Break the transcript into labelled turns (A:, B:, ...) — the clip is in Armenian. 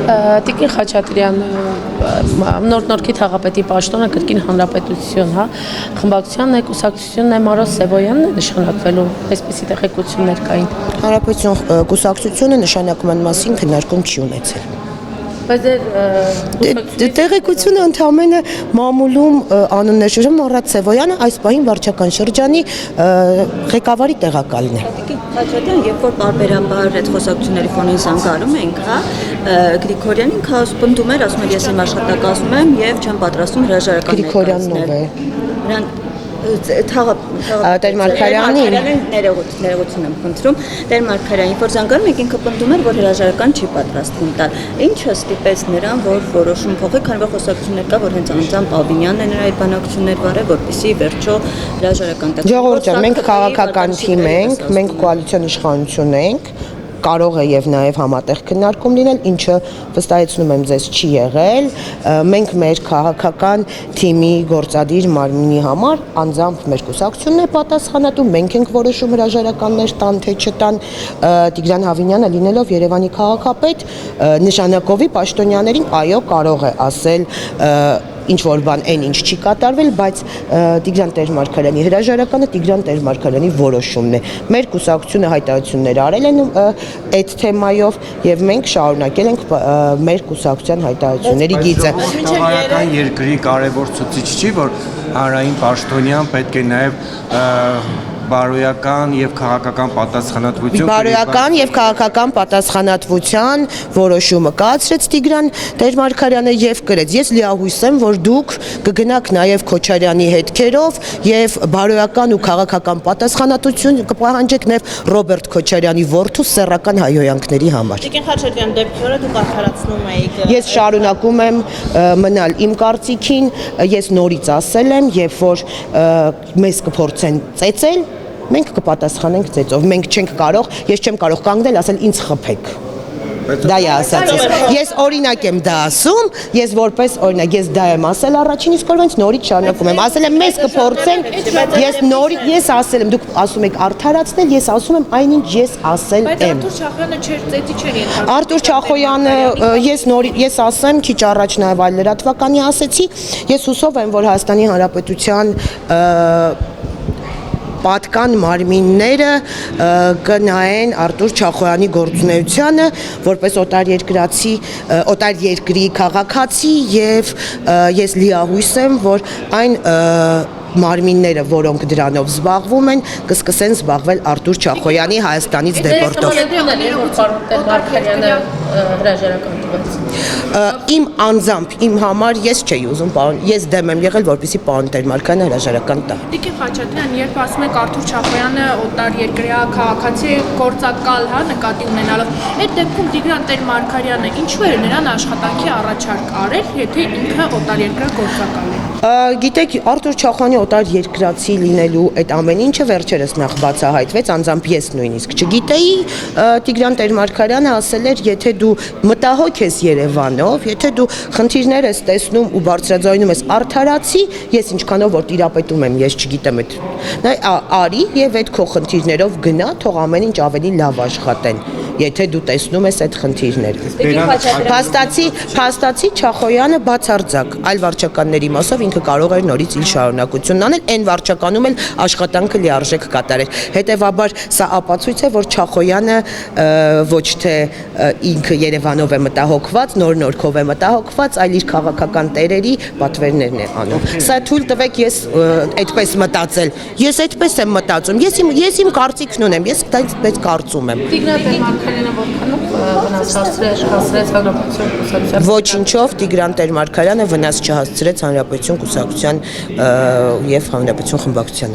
A: Տիկին Խաչատրյան նոր-նորքի թաղապետի պաշտոնը կրկին հանրապետություն, հա, խմբակցությանն է, կուսակցությունն է, Մարոս Սևոյանն է նշանակվելու, այսպիսի տեղեկություններ կային։
B: Հանրապետություն կուսակցությունը նշանակման մասին քննարկում չի ունեցել։
A: Բայց
B: Տեղեկությունը ընդամենը մամուլում անուններ շրջան Մարոս Սևոյանը այս պահին վարչական շրջանի ղեկավարի տեղակալն է։
C: Խաչատրյան, երբ որ բարբերաբար այդ խոսակցությունների ֆոնին զանգարում ենք, հա, Գրիգորյանին քահոսպնդում էր, ասում էր ես իմ աշխատակազմում եմ եւ չեմ պատրաստում հրաժարական
B: Գրիգորյանն է։
C: Տեր Մարգարյանին ներողություն եմ խնդրում, Տեր Մարգարյանին, որ զանգարում եք, ինքը պնդում էր, որ հրաժարական չի պատրաստվում տալ։ Ինչը ստիպեց նրան, որ որոշում փոխի, քանի որ խոսակցություններ կա, որ հենց անձամբ Ալբինյանն է նրա այդ բանակցություններ վարել, որպեսզի վերջո հրաժարական տա։
B: Ժողովուրդ ջան, մենք քաղաքական թիմ ենք, մենք կոալիցիոն իշխանություն ենք, կարող է եւ նաեւ համատեղ քննարկում լինել, ինչը վստահեցնում եմ ձեզ չի եղել, մենք մեր քաղաքական թիմի գործադիր մարմինի համար անձամբ մեր կուսակցությունն է պատասխանատու, մենք ենք որոշում հրաժարականներ տան թե չտան, Տիգրան Հավինյանը լինելով Երևանի քաղաքապետ նշանակովի պաշտոնյաներին այո կարող է ասել ինչ որ բան այն ինչ չի կատարվել, բայց Տիգրան Տեր-Մարգարյանի հրաժարականը Տիգրան Տեր-Մարգարյանի որոշումն է։ Մեր կուսակցությունը հայտարարություններ արել են այդ թեմայով եւ մենք շարունակել ենք մեր կուսակցության հայտարարությունների գիծը։
D: Համայնական երկրի կարևոր ցուցիչ չի, որ հանրային պաշտոնյան պետք է նաեւ բարոյական եւ քաղաքական պատասխանատվություն
B: Բարոյական եւ քաղաքական պատասխանատվության որոշումը կայացրեց Տիգրան Տեր-Մարգարյանը եւ գրեց. Ես լիահույս եմ, որ դուք կգնաք նաեւ Քոչարյանի հետքերով եւ բարոյական ու քաղաքական պատասխանատվություն կպահանջեք նաեւ Ռոբերտ Քոչարյանի որդու սեռական հայհոյանքների համար։
C: Տիկին Խաչատրյան, դեպքի օրը դուք արդարացնում եք։
B: Ես շարունակում եմ մնալ իմ կարծիքին, ես նորից ասել եմ, երբ որ մեզ կփորձեն ծեծել, մենք կպատասխանենք ծեծով, մենք չենք կարող, ես չեմ կարող կանգնել, ասել ինձ խփեք։ Դա է ասածս։ Ես օրինակ եմ դա ասում, ես որպես օրինակ, ես դա եմ ասել առաջին, իսկ օրվանից նորից շարունակում եմ, ասել եմ մեզ կփորձեն, ես նորից, ես ասել եմ, դուք ասում եք արդարացնել, ես ասում եմ այնինչ ես ասել եմ։ Արթուր Չախոյանը ես ասեմ, քիչ առաջ նաև այլ լրատվականի ասեցի, ես հուսով եմ, որ Հայաստանի Հանրապետության պատկան մարմինները կնայեն Արթուր Չախոյանի գործունեությանը որպես օտար երկրի քաղաքացի եւ ես լիահույս եմ, որ այն մարմինները, որոնք դրանով զբաղվում են, կսկսեն զբաղվել Արթուր Չախոյանի Հայաստանից դեպորտով։ Իմ անձամբ, իմ համար ես չէի ուզում, ես դեմ եմ եղել, որպեսզի պարոն Տեր-Մարգարյանը հրաժարական տա։
E: Տիկին Խաչատրյան, երբ ասում եք Արթուր Չախոյանը օտար երկրյա քաղաքացի գործակալ, հա, նկատի ունենալով, այդ դեպքում Տիգրան Տեր-Մարգարյանը ինչու էր նրան աշխատանքի առաջարկ արել, եթե ինքը օտար երկրյա գործակալ է։
B: Գիտեք, Արթուր Չախոյանի օտար երկրացի լինելու այդ ամեն ինչը վերջերս նախ բացահայտվեց, անձամբ ես նույնիսկ չգիտեի, Տիգրան Տեր-Մարգարյանը ասել էր, եթե դու մտահոգ ես Երևանով, եթե դու խնդիրներ ես տեսնում ու բարձրաձայնում ես արդարացի, ես ինչքանով որ տիրապետում եմ, ես չգիտեմ այդ արի եւ այդ քո խնդիրներով գնա, թող ամեն ինչ ավելի լավ աշխատեն, եթե դու տեսնում ես այդ խնդիրները։ Փաստացի Չախոյանը բացարձակ այլ վարչականների մասով ինքը կարող էր նորից իր շարունակությունն անել, այն վարչականում էլ աշխատանքը լիարժեք կատարել։ Հետևաբար սա ապացույց է, որ Չախոյանը ոչ թե ինքը Երևանով է մտահոգված, նոր-նորքով է մտահոգված, այլ իր քաղաքական տերերի պատվերներն է անում։ Սա թույլ տվեք ես այդպես մտածել։ Ես այդպես եմ մտածում։ Ես իմ կարծիքն ունեմ, ես այդպես կարծում եմ։
A: Տիգրան Տեր-Մարգարյանը որքանով վնաս հասցրեց հանրապետություն կուսակցության։
B: Ոչինչով Տիգրան Տեր-Մարգարյանը վնաս չհասցրեց հանրապետություն կուսակցության եւ հանրապետություն խմբակցությանը։